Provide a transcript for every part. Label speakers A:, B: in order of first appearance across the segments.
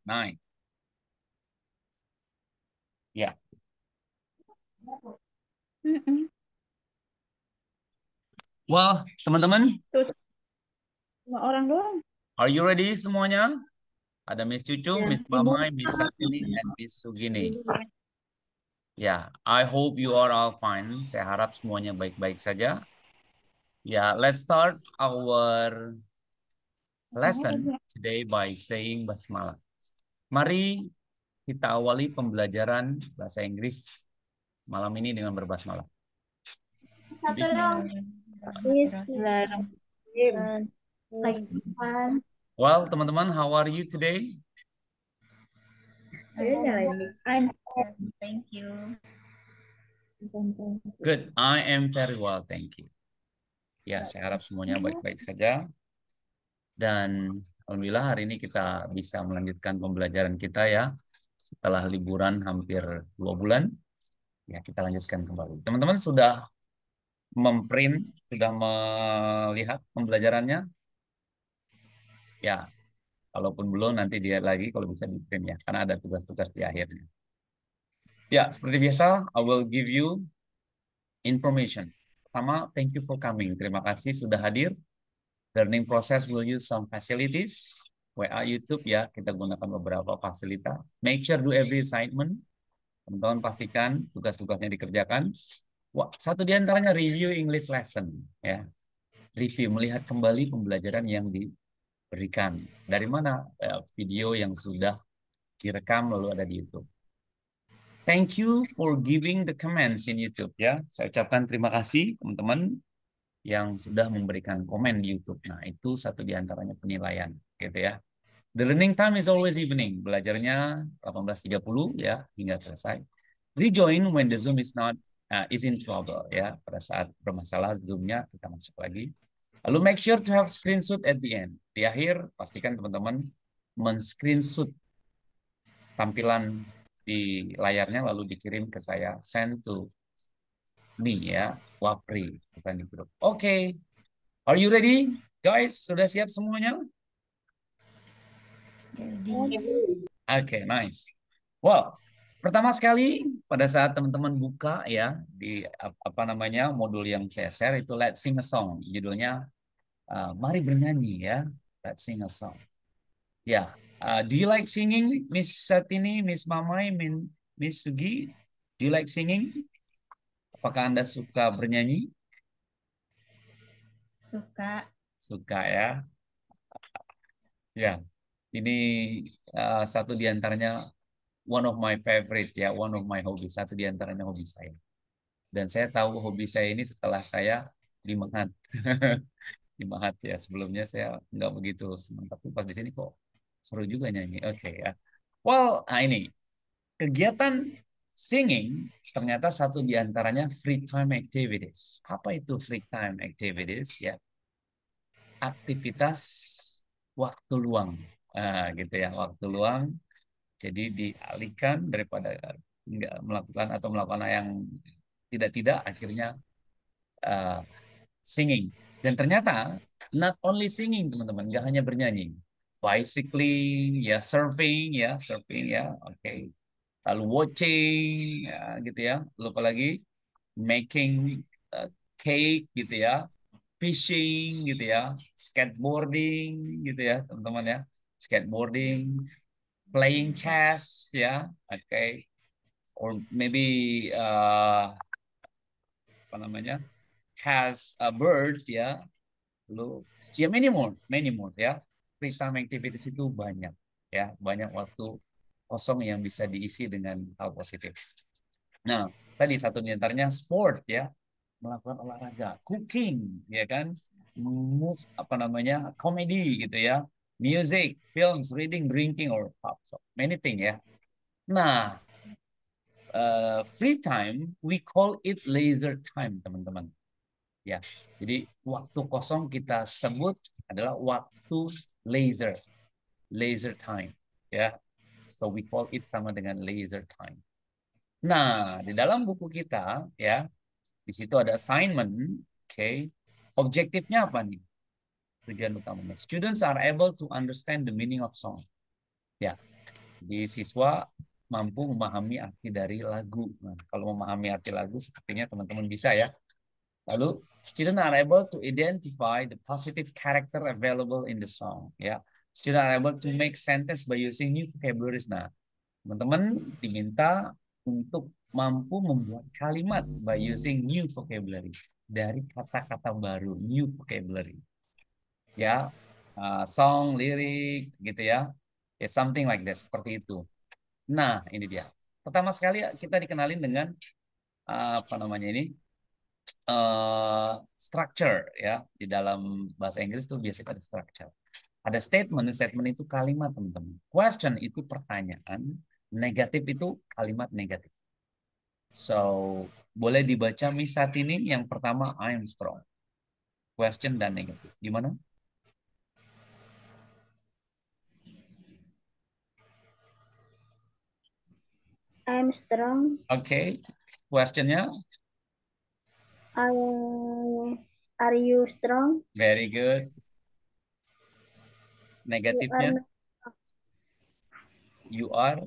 A: 9. Ya. Well, teman-teman,
B: Terus 5 orang doang.
A: are you ready semuanya? Ada Miss Cucu,
B: Ya.
A: Miss
B: Ibu.
A: Mamai, Miss Satini, and Miss Sugini. Ya, I hope you are all fine. Saya harap semuanya baik-baik saja. Ya, let's start our lesson today by saying basmalah. Mari kita awali pembelajaran bahasa Inggris malam ini dengan berbasmalah.
B: Bismillahirrahmanirrahim.
A: Well, teman-teman, how are you today?
B: I'm
C: Thank you.
A: Good, I am very well, thank you. Ya, saya harap semuanya baik-baik saja. Dan alhamdulillah hari ini kita bisa melanjutkan pembelajaran kita ya. Setelah liburan hampir 2 bulan, ya kita lanjutkan kembali. Teman-teman sudah memprint, sudah melihat pembelajarannya? Ya, kalaupun belum nanti dia lagi kalau bisa di print ya, karena ada tugas-tugas di akhirnya. Ya, seperti biasa, I will give you information. Pertama, thank you for coming. Terima kasih sudah hadir. Learning process will use some facilities. WA YouTube ya, kita gunakan beberapa fasilitas. Make sure do every assignment. Teman-teman pastikan tugas-tugasnya dikerjakan. Wah, satu di antaranya review English lesson ya. Review, melihat kembali pembelajaran yang diberikan. Dari mana video yang sudah direkam lalu ada di YouTube. Thank you for giving the comments in YouTube ya. Saya ucapkan terima kasih teman-teman yang sudah memberikan komen di YouTube. Nah, itu satu di antaranya penilaian gitu ya. The learning time is always evening. Belajarnya 18.30 ya hingga selesai. Rejoin when the Zoom is in trouble ya. Pada saat bermasalah Zoom-nya kita masuk lagi. Lalu make sure to have screenshot at the end. Di akhir pastikan teman-teman men-screenshot tampilan di layarnya lalu dikirim ke saya, send to me ya, Wapri bukan di grup. Oke. Are you ready guys? Sudah siap semuanya? Oke, nice. Well, pertama sekali pada saat teman-teman buka ya di apa namanya modul yang saya share itu Let's Sing a Song. Judulnya Mari Bernyanyi ya. Let's Sing a Song. Ya, do you like singing, Miss Satini, Miss Mamai, Miss Sugi? Do you like singing? Apakah Anda suka bernyanyi?
C: Suka.
A: Suka ya. Ya, ini satu di antaranya one of my favorite ya, one of my hobby, satu di antaranya hobi saya. Dan saya tahu hobi saya ini setelah saya di Mahat. Di Mahat ya, sebelumnya saya nggak begitu senang, tapi pas di sini kok seru juga nyanyi. Oke ya. Well, nah ini kegiatan singing ternyata satu di antaranya free time activities. Apa itu free time activities ya? Aktivitas waktu luang. Gitu ya, waktu luang. Jadi dialihkan daripada nggak melakukan atau melakukan yang tidak-tidak, akhirnya uh, singing. Dan ternyata not only singing teman-teman, nggak hanya bernyanyi. Bicycling, ya surfing ya, oke. Lalu watching, ya, gitu ya. Lupa lagi making cake gitu ya, fishing gitu ya, skateboarding gitu ya teman-teman ya, skateboarding, playing chess ya, oke, or maybe apa namanya, has a bird ya, lu ya many more ya. Free time activities itu banyak ya, banyak waktu kosong yang bisa diisi dengan hal positif. Nah, tadi satu di antaranya sport ya, melakukan olahraga, cooking, ya kan, apa namanya, komedi gitu ya, music, films, reading, drinking, or pop, so many thing ya. Nah, free time, we call it leisure time, teman-teman. Ya, jadi waktu kosong kita sebut adalah waktu leisure time, ya. So we call it sama dengan leisure time. Nah, di dalam buku kita, ya, di situ ada assignment, oke. Objektifnya apa nih? Tujuan utamanya. Students are able to understand the meaning of song. Ya. Di siswa mampu memahami arti dari lagu. Nah, kalau memahami arti lagu, sepertinya teman-teman bisa ya. Lalu, student are able to identify the positive character available in the song. Ya, student are able to make sentence by using new vocabularies. Nah, teman-teman diminta untuk mampu membuat kalimat by using new vocabulary dari kata-kata baru, new vocabulary. Ya, song, lirik, gitu ya. It's something like that, seperti itu. Nah, ini dia. Pertama sekali kita dikenalin dengan apa namanya ini structure ya. Di dalam bahasa Inggris tuh biasanya ada structure. Ada statement, statement itu kalimat teman-teman. Question itu pertanyaan, negatif itu kalimat negatif. So, boleh dibaca Miss saat ini yang pertama I am strong. Question dan negatif. Gimana?
B: I'm strong.
A: Oke. Questionnya
B: Are you strong?
A: very good.
B: You are
A: Negatifnya you are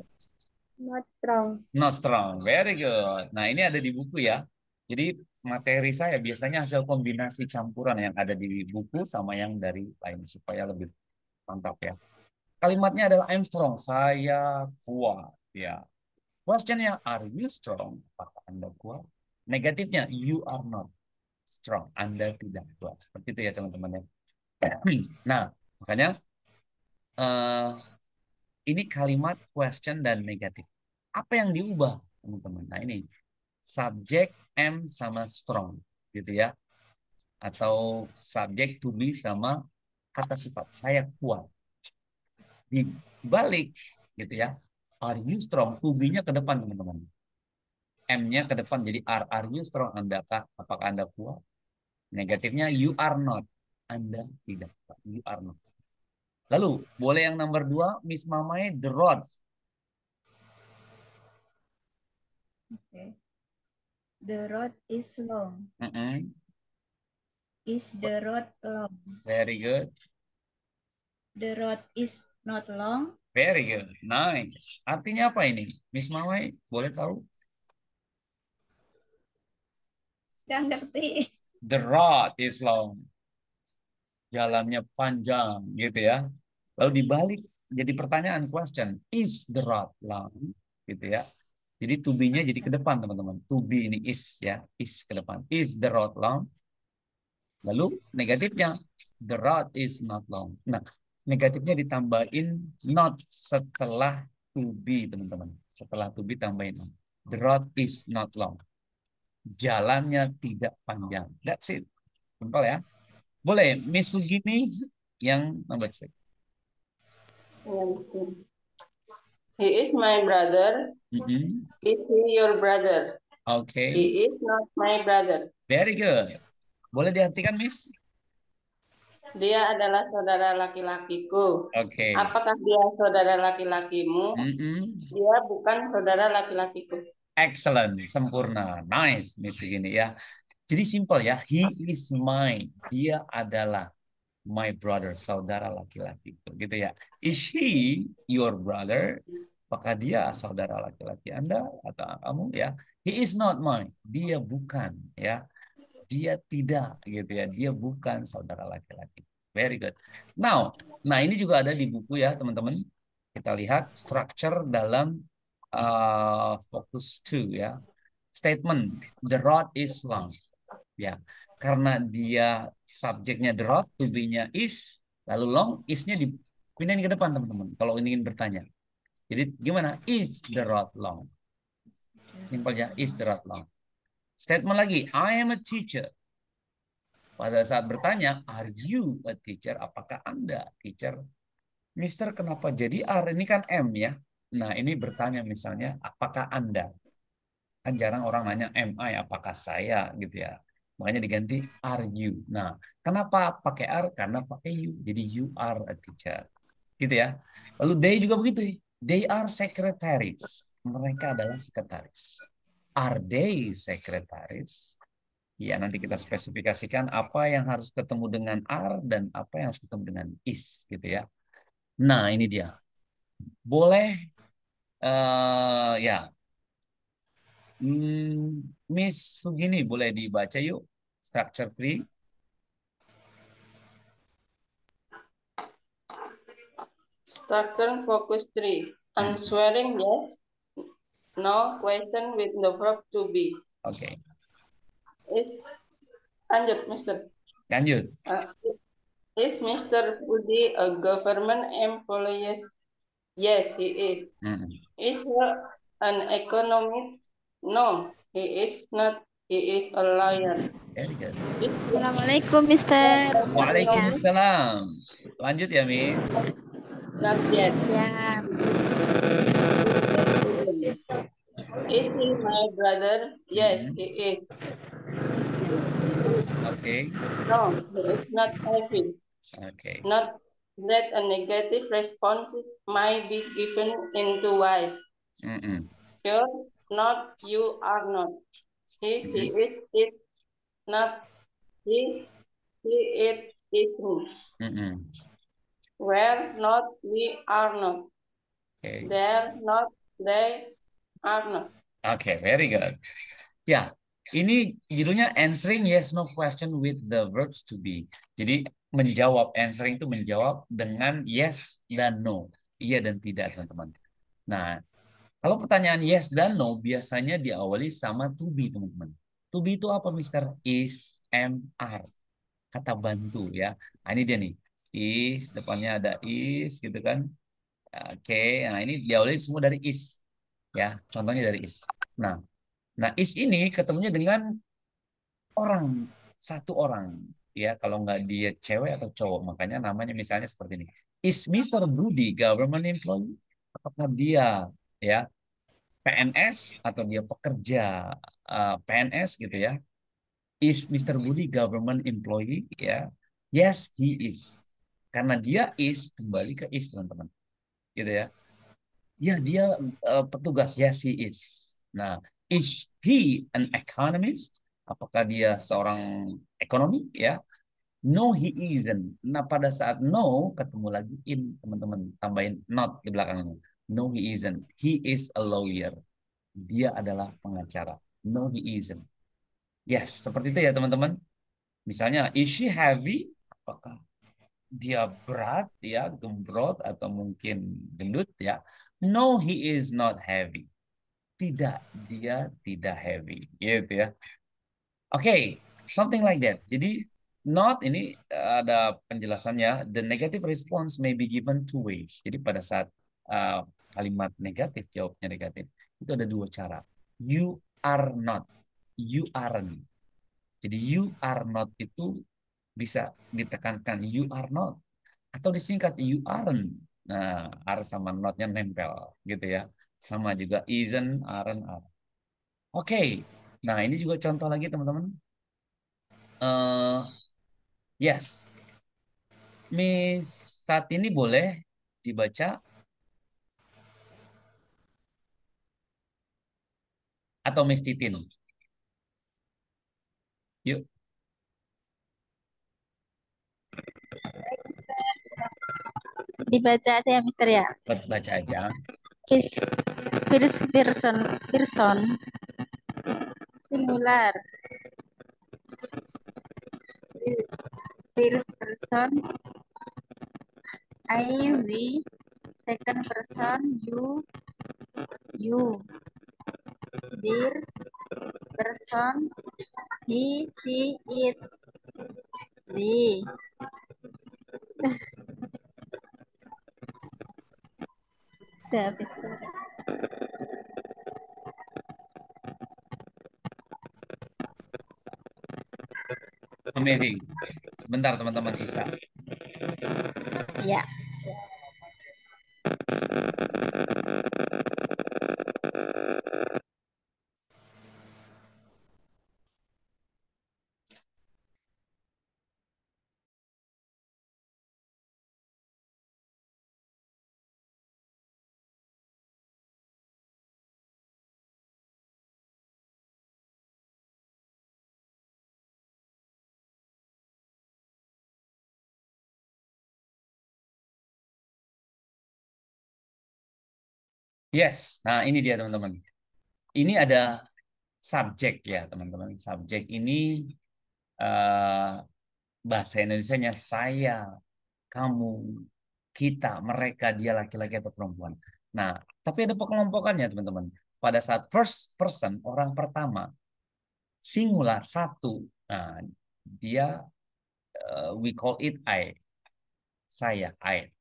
B: not strong.
A: not strong. Very good. Nah, ini ada di buku ya. Jadi materi saya biasanya hasil kombinasi campuran yang ada di buku sama yang dari lain supaya lebih mantap ya. Kalimatnya adalah I'm strong. Saya kuat. Ya. Questionnya are you strong? Apakah Anda kuat? Negatifnya you are not strong. Anda tidak kuat. Seperti itu ya teman-teman ya. Nah, makanya eh, ini kalimat question dan negatif. Apa yang diubah teman-teman? Nah ini subjek am sama strong gitu ya. Atau subjek to be sama kata sifat saya kuat. Dibalik gitu ya. Are you strong? To be-nya ke depan teman-teman. M-nya ke depan jadi are you strong? Apakah Anda kuat? Negatifnya you are not. Anda tidak kuat. You are not. Lalu boleh yang nomor 2 Miss Mamai the road.
C: Okay. The road is long.
A: Mm-mm.
C: Is the road long?
A: Very good.
C: The road is not long.
A: Very good. Nice. Artinya apa ini? Miss Mamai, boleh tahu?
C: Gak ngerti.
A: The road is long. Jalannya panjang, gitu ya. Lalu dibalik, jadi pertanyaan question. Is the road long? Gitu ya. Jadi to be-nya jadi ke depan, teman-teman. To be ini is ya. Is ke depan. Is the road long? Lalu negatifnya, the road is not long. Nah, negatifnya ditambahin not setelah to be, teman-teman. Setelah to be tambahin not. The road is not long. Jalannya tidak panjang. That's it. Simpel ya. Boleh, Miss Sugini yang nomor 6.
D: He is my brother.
A: Mm-mm.
D: Is he your brother?
A: Oke,
D: He is not my brother.
A: very good. Boleh diartikan, Miss?
D: Dia adalah saudara laki-lakiku.
A: Oke.
D: Apakah dia saudara laki-lakimu?
A: Mm-mm.
D: Dia bukan saudara laki-lakiku.
A: Excellent, sempurna. Nice, Miss Sugini ya. Jadi simpel ya, he is mine. Dia adalah my brother, saudara laki-laki. Gitu ya. Is he your brother? Apakah dia saudara laki-laki Anda atau kamu ya? He is not mine. Dia bukan ya. Dia tidak gitu ya. Dia bukan saudara laki-laki. Very good. Now, nah ini juga ada di buku ya, teman-teman. Kita lihat structure dalam focus 2 ya. Statement, the road is long. Ya, karena dia subjeknya the road, to be-nya is, lalu long, is-nya dipindahin ke depan teman-teman. Kalau ingin bertanya. Jadi gimana? Is the road long? Simpelnya is the road long. Statement lagi, I am a teacher. Pada saat bertanya, are you a teacher? Apakah Anda teacher? Mister, kenapa jadi are? Ini kan M ya. Nah, ini bertanya misalnya, apakah Anda? Kan jarang orang nanya am I, apakah saya gitu ya. Makanya diganti are you. Nah, kenapa pakai are? Karena pakai you. Jadi you are a teacher. Gitu ya. Lalu they juga begitu. They are secretaries. Mereka adalah sekretaris. Are they secretaries? Ya, nanti kita spesifikasikan apa yang harus ketemu dengan are dan apa yang harus ketemu dengan is gitu ya. Nah, ini dia. Boleh Ya, Miss Sugini boleh dibaca yuk structure 3.
D: Structure focus 3. Answering yes, no question with the verb to be.
A: Oke,
D: Is lanjut, Mister.
A: lanjut.
D: Is Mr. Budi a government employee? Yes, he is.
A: Mm-mm.
D: Is he an economist? No, he is not. He is a lawyer.
A: Very good.
E: Assalamualaikum, Mister.
A: Waalaikumsalam. Lanjut ya, Miss.
D: Not yet.
E: Ya,
D: Is he my brother? Yes, he is.
A: Oke.
D: No, he is not happy.
A: Oke.
D: Not that a negative response might be given into wise.
A: Mm-mm.
D: You're not, you are not. He, she is, it, not he, it, isn't.
A: Mm-mm.
D: We're not, we are not.
A: Oke.
D: They're not, they are not.
A: Oke, very good. Ya, ini judulnya answering yes no question with the verbs to be. Jadi menjawab, answering itu menjawab dengan yes dan no, iya dan tidak, teman-teman. Nah, kalau pertanyaan yes dan no biasanya diawali sama to be, teman-teman. To be itu apa, Mister? Is, am, are. Kata bantu ya. Nah, ini dia nih. Is, depannya ada is gitu kan. Oke, nah ini diawali semua dari is. Ya, contohnya dari is. Nah, is ini ketemunya dengan orang, satu orang. Ya, kalau nggak dia cewek atau cowok, makanya namanya misalnya seperti ini. Is Mr. Budi government employee? Apakah dia ya PNS atau dia pekerja PNS gitu ya? Is Mr. Budi government employee? Ya, yes he is. Karena dia is kembali ke is, teman-teman, gitu ya. Ya, dia petugas. Yes, he is. Nah, is he an economist? Apakah dia seorang ekonomi? Ya, no, he isn't. Nah, pada saat no ketemu lagi in, teman-teman, tambahin not di belakangnya. No, he isn't. He is a lawyer. Dia adalah pengacara. No, he isn't. Yes, seperti itu ya, teman-teman. Misalnya, is she heavy? Apakah dia berat, ya, gembrot atau mungkin gendut, ya? No, he is not heavy. Tidak, dia tidak heavy, gitu ya. Oke, something like that. Jadi not ini ada penjelasannya. The negative response may be given two ways. Jadi pada saat kalimat negatif, jawabnya negatif, itu ada dua cara. You are not, you aren't. Jadi you are not itu bisa ditekankan you are not atau disingkat you aren't. Nah, are sama not-nya nempel gitu ya. Sama juga isn't, aren't, are. Oke. Nah, ini juga contoh lagi, teman-teman. Yes. Miss saat ini boleh dibaca atau Miss Titin? Yuk,
E: dibaca aja ya, Mister ya.
A: baca aja.
E: First person, singular. First person, I, we. Second person, you. This person, he, she, it. They. Udah habis.
A: Amazing. Sebentar, teman-teman Isa.
E: Ya.
A: Yes. Nah, ini dia teman-teman. Ini ada subjek ya, teman-teman. Subjek ini eh, bahasa Indonesianya saya, kamu, kita, mereka, dia laki-laki atau perempuan. Nah, tapi ada pengelompokannya, teman-teman. Pada saat first person, orang pertama, singular, satu. Nah, dia we call it I. Saya, I.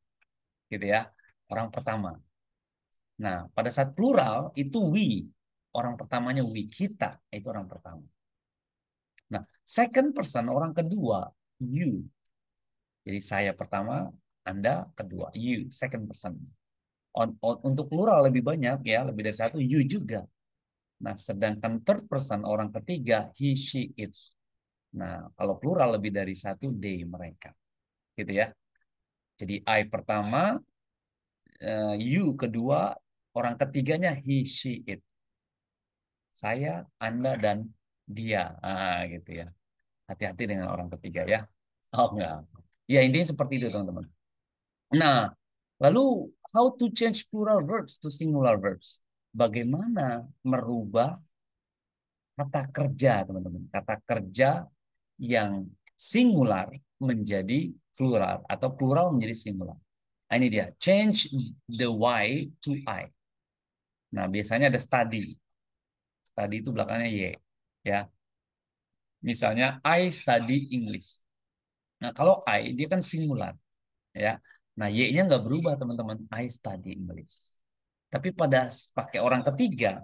A: Gitu ya. Orang pertama. Nah, pada saat plural itu we. Orang pertamanya we, kita. Itu orang pertama. Nah, second person, orang kedua, you. Jadi saya pertama, Anda kedua, you, second person. Untuk plural lebih banyak ya, lebih dari satu, you juga. Nah, sedangkan third person, orang ketiga, he, she, it. Nah, kalau plural lebih dari satu, they, mereka. Gitu ya. Jadi I pertama, you kedua, orang ketiganya he, she, it. Saya, Anda, dan dia. Gitu ya. Hati-hati dengan orang ketiga ya. Oh enggak. Ya intinya seperti itu teman-teman. Nah, lalu how to change plural verbs to singular verbs? Bagaimana merubah kata kerja teman-teman? Kata kerja yang singular menjadi plural atau plural menjadi singular. Nah, ini dia. Change the Y to I. Nah, biasanya ada study. Study itu belakangnya Y. Ya. Misalnya, I study English. Nah, kalau I, dia kan singular. Ya. Nah, Y-nya nggak berubah, teman-teman. I study English. Tapi pada pakai orang ketiga,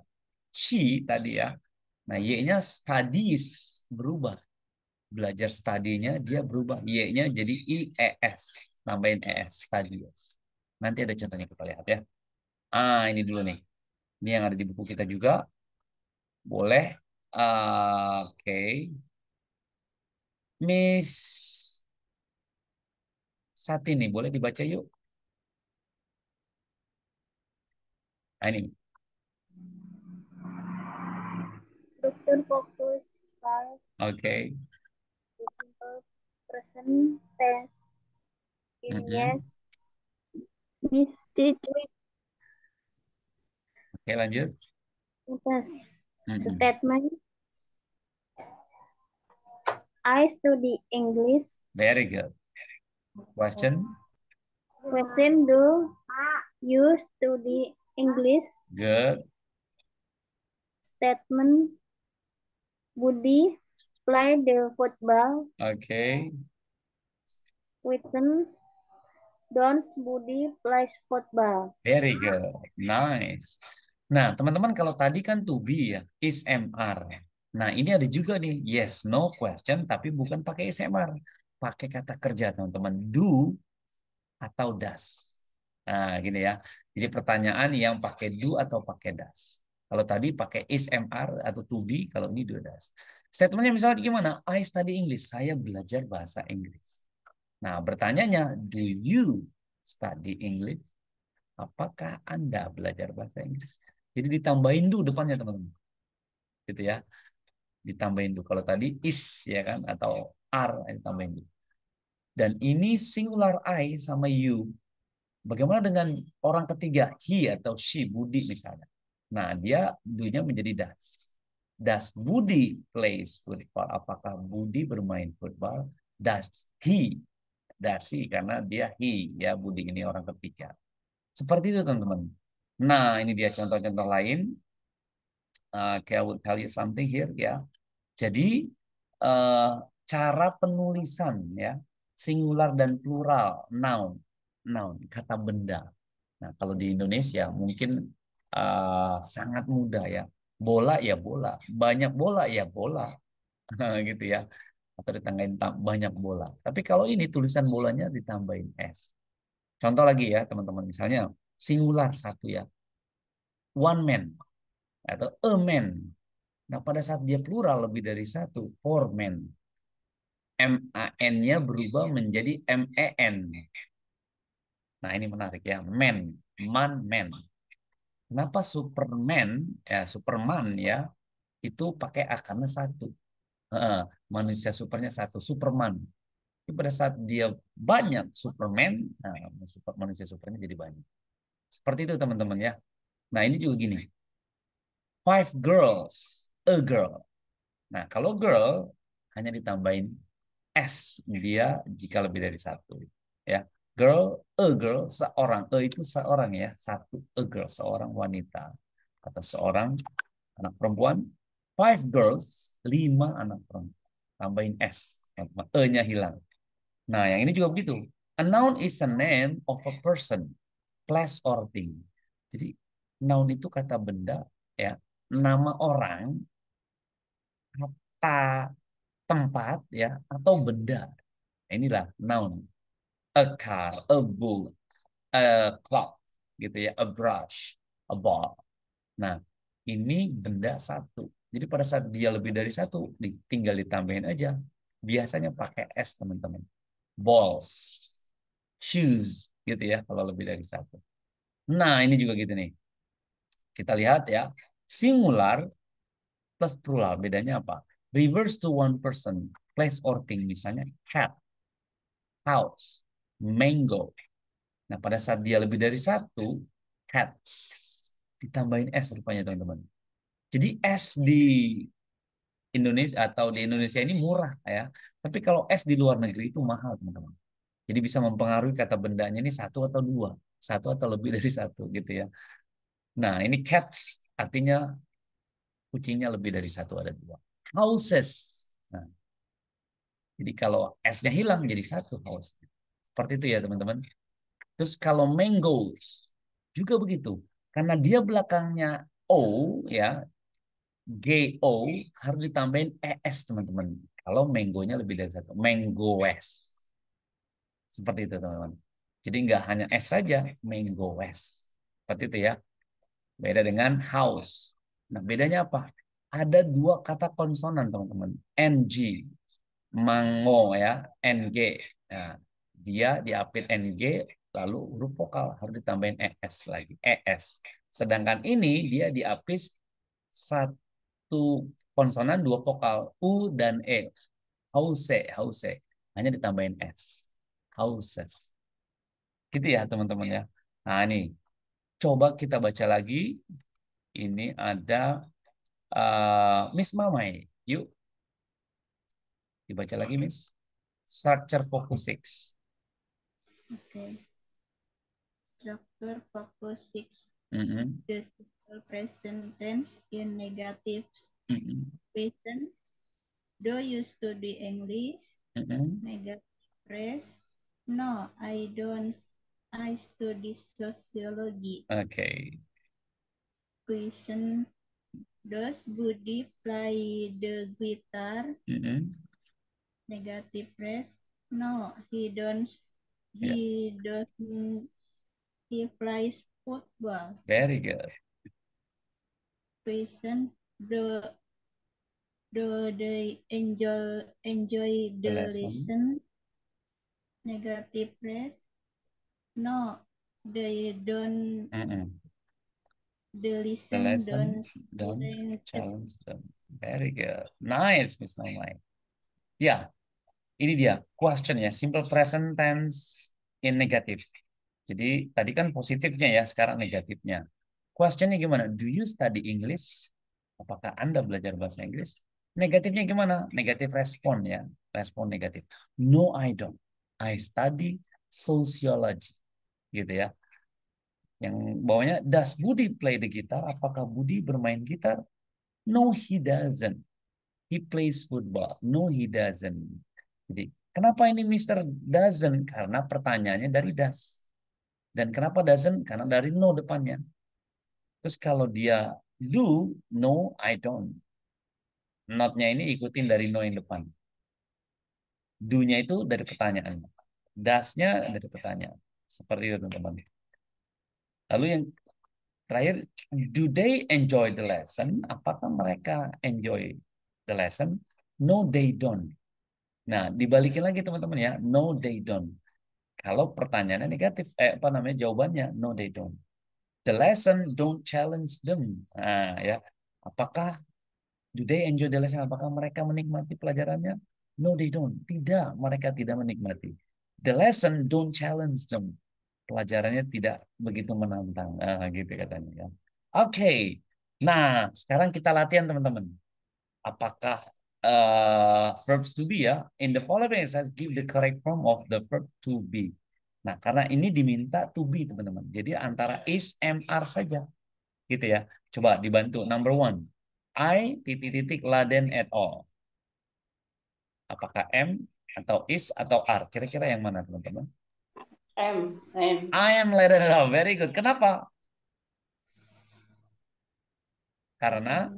A: she tadi ya. Nah, Y-nya studies berubah. Belajar studinya dia berubah. Y-nya jadi IES. Nambahin ES, studies. Nanti ada contohnya kita lihat ya. Ini dulu nih. Ini yang ada di buku kita juga. Boleh. Oke. Miss Satini, boleh dibaca yuk. Ini.
B: Struktur fokus 5,
A: Oke.
B: the simple present tense in yes,
E: Miss Cici.
A: Oke, lanjut.
B: yes.
A: Mm-mm.
B: Statement I study English.
A: Very good. Question.
B: Question, do you study English?
A: Good.
B: Statement Budi play the football.
A: Oke.
B: Written don't Budi plays football.
A: Very good. Nice. Nah, teman-teman kalau tadi kan to be ya, is MR. Nah, ini ada juga nih yes no question tapi bukan pakai is MR. Pakai kata kerja, teman-teman. Do atau does. Nah, gini ya. Jadi pertanyaan yang pakai do atau pakai does. Kalau tadi pakai is MR atau to be, kalau ini do does. Statementnya misalnya gimana? I study English. Saya belajar bahasa Inggris. Nah, bertanyanya, do you study English? Apakah Anda belajar bahasa Inggris? Jadi ditambahin do depannya, teman-teman. Gitu ya. Ditambahin do. Kalau tadi is ya kan atau are ditambahin do. Dan ini singular I sama you. Bagaimana dengan orang ketiga, he atau she, Budi misalnya. Nah, dia do-nya menjadi does. Does Budi plays football? Apakah Budi bermain football? Does he? Does he? Karena dia he, ya Budi ini orang ketiga. Seperti itu, teman-teman. Nah, ini dia contoh-contoh lain. I will tell you something here, ya. Jadi, cara penulisan, ya, singular dan plural, noun, kata benda. Nah, kalau di Indonesia mungkin sangat mudah ya. Bola ya bola, banyak bola ya bola, gitu ya. Atau ditambahin banyak bola. Tapi kalau ini tulisan bolanya ditambahin s. Contoh lagi ya teman-teman, misalnya singular satu ya, one man atau a man. Nah pada saat dia plural lebih dari satu, four men. MAN-nya berubah menjadi MEN. Nah ini menarik ya, man, man. Kenapa Superman ya Superman ya itu pakai A karena satu. Manusia supernya satu, Superman. Tapi pada saat dia banyak Superman, nah, manusia supernya jadi banyak. Seperti itu teman-teman ya. Nah, ini juga gini. 5 girls, a girl. Nah, kalau girl hanya ditambahin S dia jika lebih dari satu. Ya, girl, seorang. Itu seorang ya, satu. A girl, seorang wanita atau seorang anak perempuan. 5 girls, 5 anak perempuan. Tambahin S, E-nya hilang. Nah, yang ini juga begitu. A noun is a name of a person, place or thing. Jadi noun itu kata benda, ya, nama orang, kata tempat, ya, atau benda. Inilah noun. A car, a book, a clock, gitu ya, a brush, a ball. Nah, ini benda satu. Jadi pada saat dia lebih dari satu, tinggal ditambahin aja. Biasanya pakai S, teman-teman. Balls, shoes, gitu ya, kalau lebih dari satu. Nah, ini juga gitu nih. Kita lihat ya, singular plus plural, bedanya apa? Refers to one person, place or thing, misalnya cat, house, mango. Nah, pada saat dia lebih dari satu, cats, ditambahin S rupanya teman-teman. Jadi S di Indonesia atau di Indonesia ini murah ya, tapi kalau S di luar negeri itu mahal teman-teman. Jadi bisa mempengaruhi kata bendanya ini satu atau dua, satu atau lebih dari satu gitu ya. Nah, ini cats artinya kucingnya lebih dari satu, ada dua. Houses. Nah, jadi kalau S-nya hilang jadi satu house. Seperti itu ya teman-teman. Terus kalau mangoes juga begitu. Karena dia belakangnya O ya, GO harus ditambahin ES teman-teman. Kalau mangonya lebih dari satu. Mangoes. Seperti itu teman-teman. Jadi nggak hanya S saja, mangoes. Seperti itu ya. Beda dengan house. Nah, bedanya apa? Ada dua kata konsonan, teman-teman. NG, mango ya, NG. Nah, dia diapit NG, lalu huruf vokal harus ditambahin ES lagi, ES. Sedangkan ini dia diapit satu konsonan, dua vokal, U dan E. Hause, hause. Hanya ditambahin S. Houses. Gitu ya, teman-teman ya. Nah, ini coba kita baca lagi. Ini ada Miss Mamai. Yuk, dibaca lagi, Miss. Structure focus 6.
C: Okay. Structure focus 6.
A: Mm-mm.
C: The simple present tense in negative
A: Mm-mm.
C: question. Do you study English?
A: Mm-mm.
C: Negative phrase. No, I don't. I study sociology.
A: Okay.
C: Question. Does Budi play the guitar?
A: Mm-mm.
C: Negative phrase. No, he don't.
A: Yeah.
C: He doesn't. He plays football.
A: Very good.
C: Question. Do they enjoy
A: The
C: the
A: lesson.
C: lesson? Negative phrase. No, they don't.
A: Mm-mm.
C: The
A: The
C: lesson
A: lesson
C: don't
A: don't challenge them. Very good. Nice, Miss Mamai. Ya, ini dia questionnya. Simple present tense in negative. Jadi tadi kan positifnya ya, sekarang negatifnya. Questionnya gimana? Do you study English? Apakah Anda belajar bahasa Inggris? Negatifnya gimana? Negatif respon ya. Respon negatif. No, I don't. I study sociology. Gitu ya. Yang bawahnya, does Budi play the guitar? Apakah Budi bermain gitar? No, he doesn't. He plays football. No, he doesn't. Jadi, kenapa ini Mr. Doesn't? Karena pertanyaannya dari does. Dan kenapa doesn't? Karena dari no depannya. Terus kalau dia do, no, I don't. Not-nya ini ikutin dari no yang depan. Do-nya itu dari pertanyaan. Does-nya dari pertanyaan. Seperti itu teman-teman. Lalu yang terakhir, do they enjoy the lesson? Apakah mereka enjoy the lesson? No, they don't. Nah, dibalikin lagi teman-teman ya. No, they don't. Kalau pertanyaannya negatif, jawabannya no, they don't. The lesson don't challenge them. Nah, ya. Apakah do they enjoy the lesson? Apakah mereka menikmati pelajarannya? No, they don't. Tidak, mereka tidak menikmati. The lesson don't challenge them. Pelajarannya tidak begitu menantang. Gitu katanya ya. Oke. Nah, sekarang kita latihan teman-teman. Apakah verbs to be ya? In the following exercise, give the correct form of the verb to be. Nah, karena ini diminta to be teman-teman. Jadi antara is, am, are saja. Gitu ya. Coba dibantu. Number one. I titik-titik laden at all. Apakah am atau is atau are? Kira-kira yang mana teman-teman?
D: M.
A: I am laden at all. Very good. Kenapa? Karena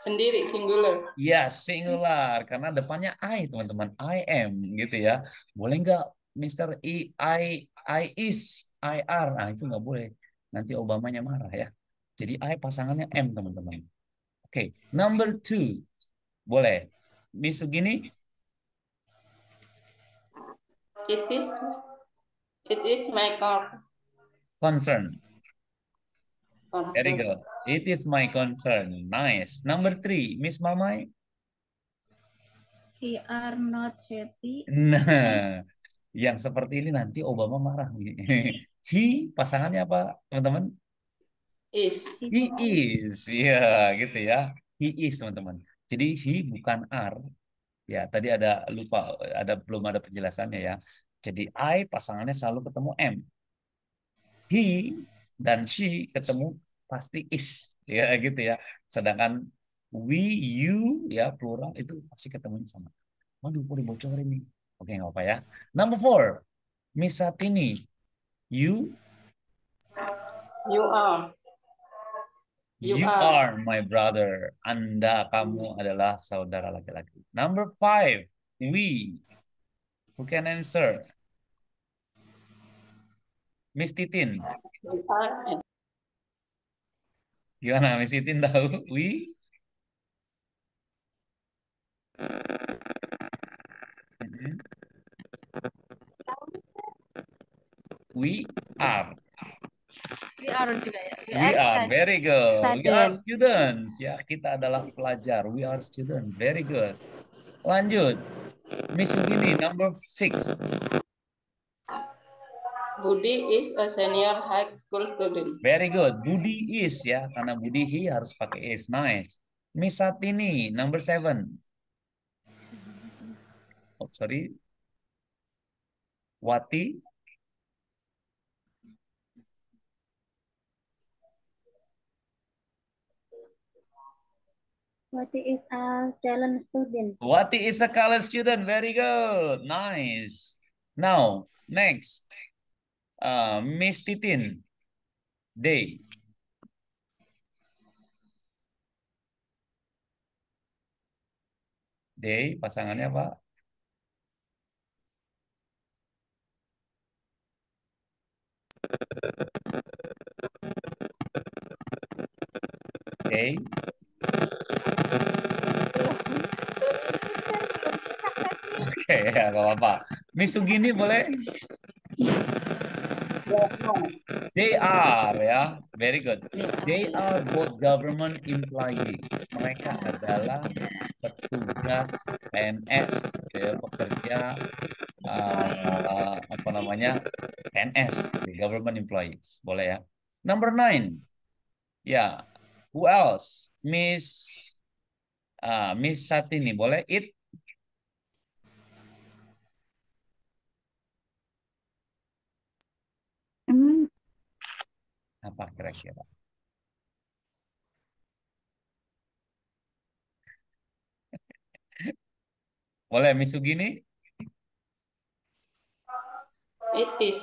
D: Sendiri, singular.
A: ya singular. Karena depannya I teman-teman. I am gitu ya. Boleh nggak Mister I is, I are. Nah itu nggak boleh. Nanti Obamanya marah ya. Jadi I pasangannya M teman-teman. Oke. Number two. Boleh. Miss Sugini?
D: It is my
A: Concern. Very
D: concern.
A: good. It is my concern. Nice. Number three. Miss Mamai?
C: He are not happy.
A: Nah, yang seperti ini nanti Obama marah nih. He pasangannya apa, teman-teman?
D: Is.
A: He is. Ya, gitu ya. He is, teman-teman. Jadi he bukan are. Ya, tadi ada lupa, belum ada penjelasannya ya. Jadi I pasangannya selalu ketemu M. He dan she ketemu pasti is. Ya, gitu ya. Sedangkan we, you, ya plural itu pasti ketemu sama. Waduh, kok dibocorin nih. Oke, nggak apa ya. Number four. Miss Satini, you
D: You are. You
A: you
D: are.
A: are my brother. Anda, kamu adalah saudara laki-laki. Number five, we. Who can answer? Miss Titin.
D: You are.
A: Gimana Miss Titin tahu? We? Mhm. We are.
F: We are juga ya.
A: We are very good. We are
F: student.
A: students. Ya, kita adalah pelajar. We are student. Very good. Lanjut. Miss Sugini, number six.
D: Budi is a senior high school student.
A: Very good. Budi is ya, karena Budi he harus pakai is. Nice. Miss Satini, number seven. Oh, sorry. Wati.
B: What is a challenge student?
A: Wati is a college student. Very good. Nice. Now, next. Miss Titin. Day. Day, pasangannya apa? Day. Oke, ya, gak apa-apa. Miss Sugini boleh? They are ya, very good. They are both government employees. Mereka adalah petugas PNS, gitu ya, pekerja apa namanya PNS, government employees, boleh ya. Number 9, ya, who else? Miss Satini, boleh? It. Apa kira-kira? Boleh, Miss Sugini?
D: It is.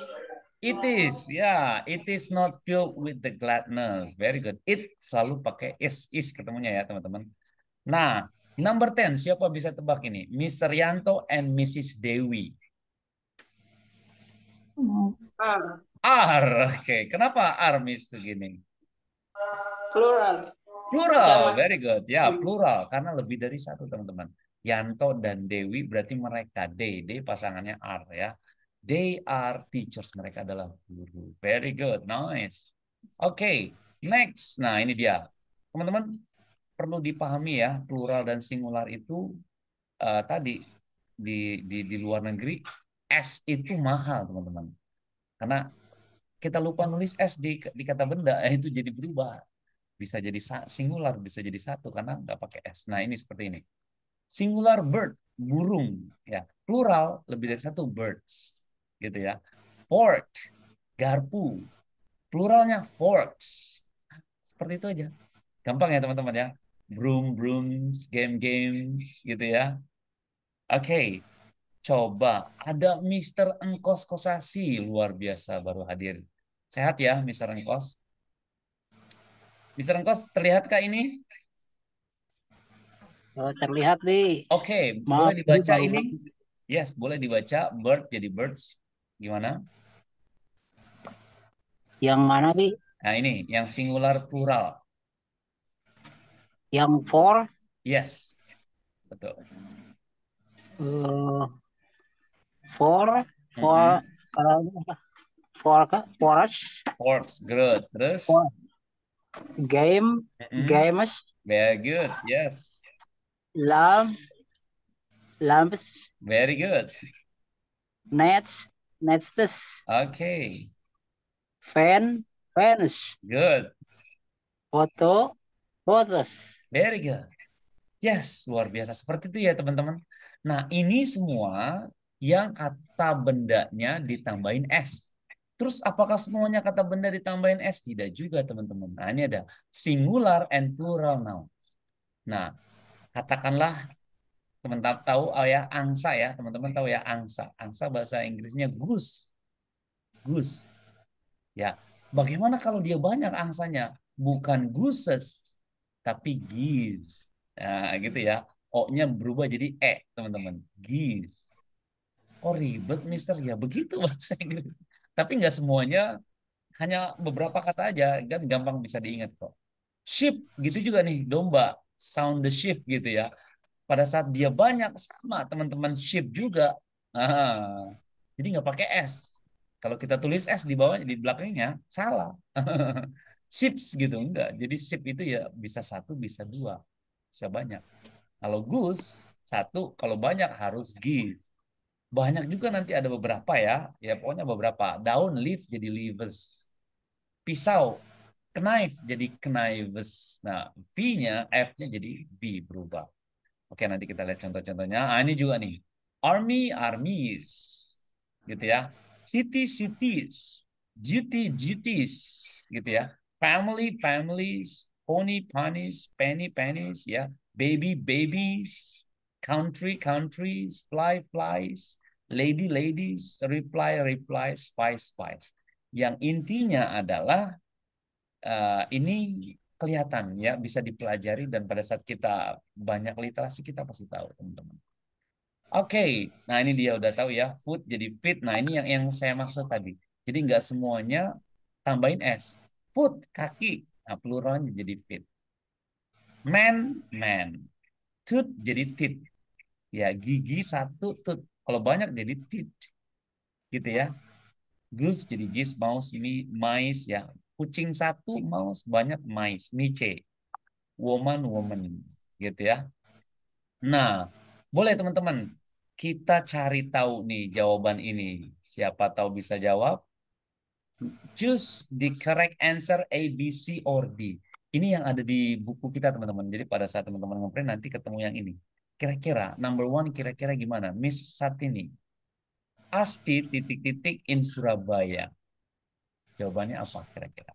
A: It is, ya, it is not filled with the gladness. Very good. It selalu pakai is ketemunya ya, teman-teman. Nah, number 10, siapa bisa tebak ini? Mr. Yanto and Mrs. Dewi.
D: Are.
A: Oke. Kenapa are, Miss segini?
D: Plural.
A: Plural,
D: Jamak.
A: very good. Ya, plural, karena lebih dari satu, teman-teman. Yanto dan Dewi berarti mereka. They pasangannya are ya. They are teachers, mereka adalah guru. Very good, nice. Oke, next. Nah, ini dia. Teman-teman, perlu dipahami ya, plural dan singular itu tadi di luar negeri S itu mahal, teman-teman. Karena kita lupa nulis S di kata benda, itu jadi berubah. Bisa jadi singular, bisa jadi satu karena nggak pakai S. Nah, ini seperti ini. Singular bird, burung, ya. Plural lebih dari satu, birds, gitu ya. Fork, garpu. Pluralnya forks. Seperti itu aja. Gampang ya teman-teman ya. Broom, brooms, game-games, gitu ya. Oke, coba ada Mr. Engkos Kosasi, luar biasa baru hadir. Sehat ya, Mr. Engkos? Mr. Engkos, terlihatkah ini?
G: Terlihat nih.
A: Oke, boleh
G: Maaf,
A: dibaca
G: baru
A: ini? Yes, boleh dibaca. Bird jadi birds. Gimana?
G: yang mana, Bi?
A: Nah, ini yang singular plural.
G: Yang for,
A: Yes, betul.
G: eh, for,
A: Mhm.
G: kalau forest,
A: Forks, good. Terus?
G: for game,
A: Mhm.
G: games,
A: Very good. Yes,
G: lamp, lamps,
A: very good.
G: nets, nets,
A: Okay,
G: fan, fans,
A: good.
G: foto, photos.
A: Very good. Yes, luar biasa. Seperti itu ya teman-teman. Nah, ini semua yang kata bendanya ditambahin S. Terus apakah semuanya kata benda ditambahin S? Tidak juga teman-teman. Nah, ini ada singular and plural noun. Nah, katakanlah teman-teman tahu ya angsa ya, teman-teman tahu ya angsa. Angsa bahasa Inggrisnya goose. Goose. Ya, bagaimana kalau dia banyak angsanya? Bukan gooses, tapi geese. Nah, gitu ya. O-nya berubah jadi E, teman-teman. Geese. Oh, ribet, Mister. Ya, begitu bahasa Inggris. Tapi nggak semuanya, hanya beberapa kata aja. Kan gampang bisa diingat kok. Sheep, gitu juga nih, domba. Sound the sheep, gitu ya. Pada saat dia banyak, sama teman-teman sheep juga. Ah, jadi nggak pakai S. Kalau kita tulis S di bawah, di belakangnya, salah. Ships gitu, enggak. Jadi sheep itu ya bisa satu, bisa dua, bisa banyak. Kalau goose, satu, kalau banyak harus geese. Banyak juga nanti ada beberapa ya. Ya pokoknya beberapa. Daun, leaf jadi leaves. Pisau, knife jadi knives. Nah, V-nya, F-nya jadi B berubah. Oke, nanti kita lihat contoh-contohnya. Ah, ini juga nih. Army, armies. Gitu ya. City, cities. Duty, duties. Gitu ya. Family, families. Pony, ponies. Penny, pennies. Ya. Baby, babies. Country, countries. Fly, flies. Lady, ladies. Reply, replies. Spice, spice. Yang intinya adalah ini kelihatan ya, bisa dipelajari, dan pada saat kita banyak literasi kita pasti tahu teman-teman. Oke, nah ini dia udah tahu ya, food jadi fit. Nah ini yang saya maksud tadi. Jadi nggak semuanya tambahin S. Foot kaki, nah pluralnya jadi fit. Man, man. Tooth jadi teeth. Ya gigi satu tooth. Kalau banyak jadi teeth, gitu ya. Goose jadi geese, mouse ini mice ya. Kucing satu, mouse banyak mice, mice. Woman, woman, gitu ya. Nah, boleh teman-teman, kita cari tahu nih jawaban ini. Siapa tahu bisa jawab? Choose the correct answer A, B, C, or D. Ini yang ada di buku kita teman-teman. Jadi pada saat teman-teman ngeprint nanti ketemu yang ini. Kira-kira number one kira-kira gimana? Miss Satini. Asti titik-titik in Surabaya. Jawabannya apa kira-kira?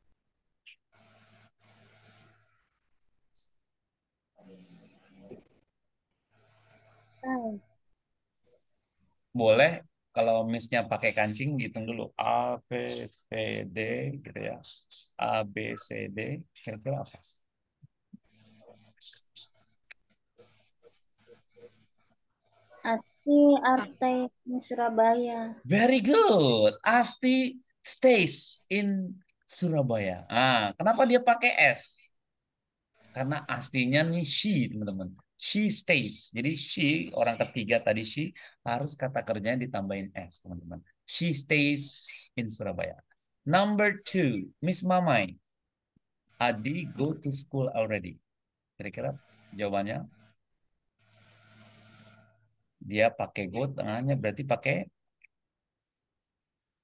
B: Tahu.
A: Boleh kalau misalnya pakai kancing hitung dulu A B C D gitu ya. A B C D kira-kira apa?
B: Asti Arte Surabaya.
A: Very good. Asti stays in Surabaya. Ah, kenapa dia pakai S? Karena aslinya nih she, teman-teman. She stays. Jadi she, orang ketiga tadi she, harus kata kerjanya ditambahin S, teman-teman. She stays in Surabaya. Number two, Miss Mamai. Adi go to school already. Kira-kira jawabannya? Dia pakai go, tengahnya berarti pakai